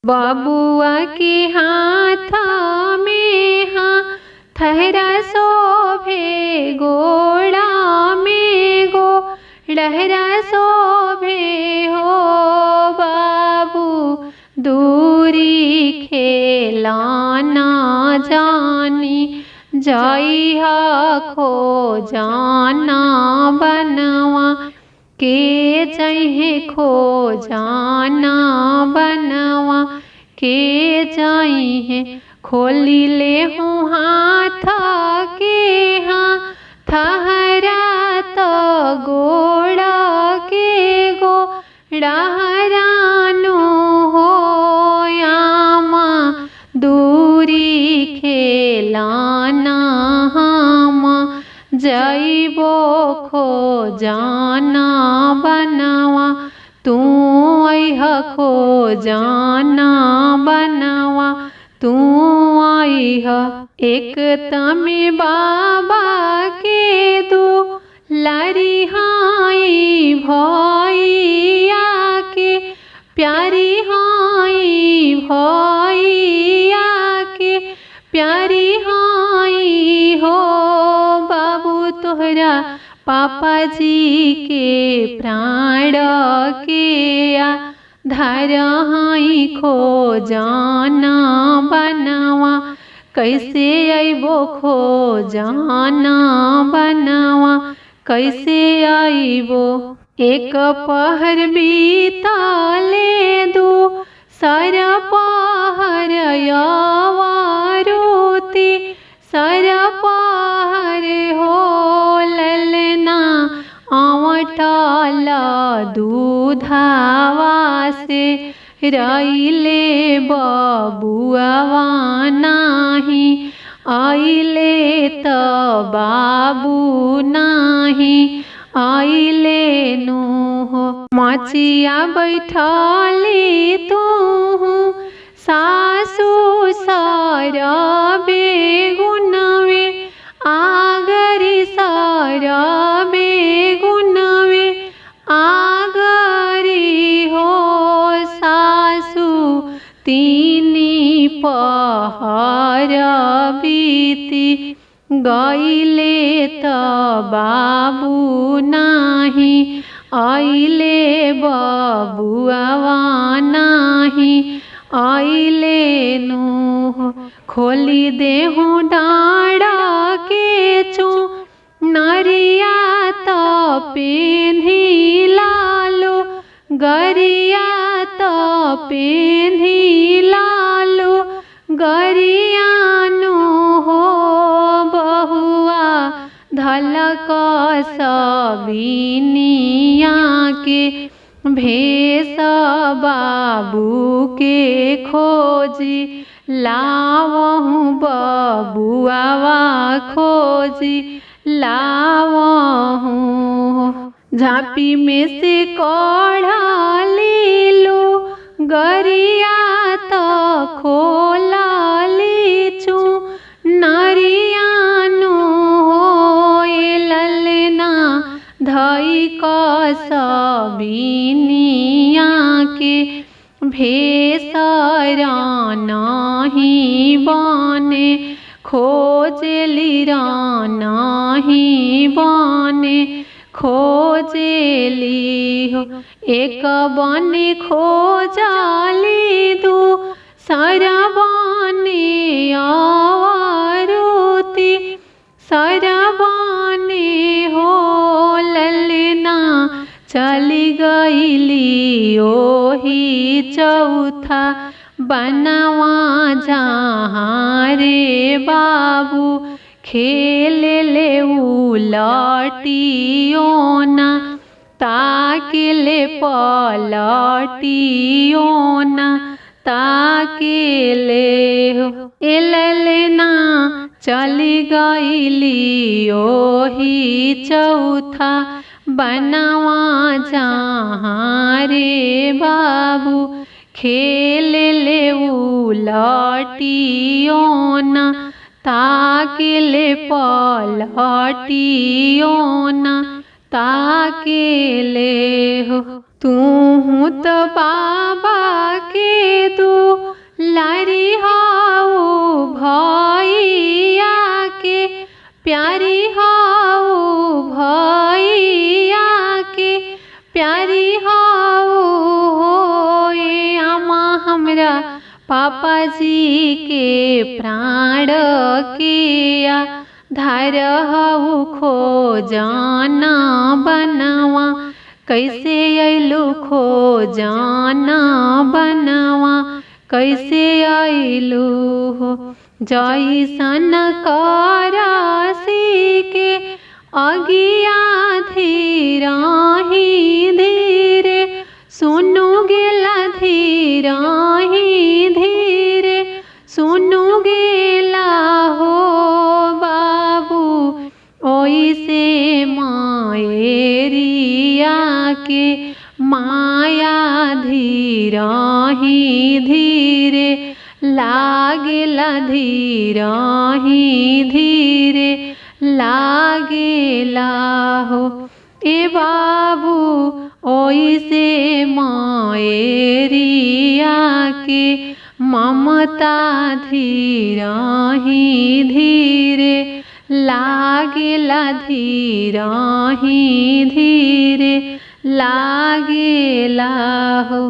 बबुआ के हाथ में थहरा शोभे गोड़ा में गो लहरा शोभे हो बाबू दूरी खेलाना जानी जाई खो जाना बनवा के जहे खो जाना बनवा के जाई खोली ले हूँ हाथ के थहरा तो गोड़ा के गो डहरानो हो यामा दूरी खेलाना हम जइबो खो जाना बनवा तू अइह खो जाना बनवा तू अइह। एक तमे बाबा के दो लारी हाई भैया के प्यारी हाई भैया के प्यारी हाई हो बाबू तोहरा पापा जी के प्राण के धारा हाई खो जाना बनवा कैसे अइबो खो जाना बनवा कैसे आइबो। एक पहर बीताले दो सर पहर यावारोती सर पहर हो ललना आवटाला दूधावा से रईले बबुआवा नाही आइले त बाबू नाही आइले नु हो। मचिया बैठली तू सासू सारा बेगुनवे आगरी सारा बेगुनवे आगरी हो सासू तीनी पहर बीती गईले त बाबू नाही आइले बबुआवा नाही आइले नु हो। खोली देहु डाड़ा के चू नरिया त पेन्ही लालो गरिया त पेन्ही लालो गरियानु हो बहुआ धलक सबीनिया के भेष बाबू के खोजी लावहूँ बबुआवा खोजी लावहूँ। झांपी में से कढ़ा ले लो गरिया तो खोला लीचू नरियानु हो ललना धई का सबीनिया के भेसरा नाही बने खोजली नाही बने खोजली हो। एक बने खोजली दो सारा बने आवारुति सारा बने हो ललना चली गईली ओही चौथा बनवा जहाँ रे बाबू खेल ले उलटियो ना ताके ले पलटियो ना ताके ले हो ललना चली गईली ओही चौथा बनवा जहाँ रे बाबू खेल ले उलटियो ना ताके ले पलटियो ना ताके ले हो। तू तो बाबा के दो हमरा पापा जी के प्राण किया धार हऊ खो जाना बनवा कैसे अइलू खो जाना बनवा कैसे अइलू हो जैसन करासी के अगिया धीराही धीरे सुनु गेला धीराही धीरे सुनु गेला हो बाबू ओइसे मायरिया के माया धीराही धीरे लागेला धीराही धीरे लागेला हो ए बाबू ओइसे मायरिया के ममता धीराही धीरे लागेला धीराही धीरे लागेला हो।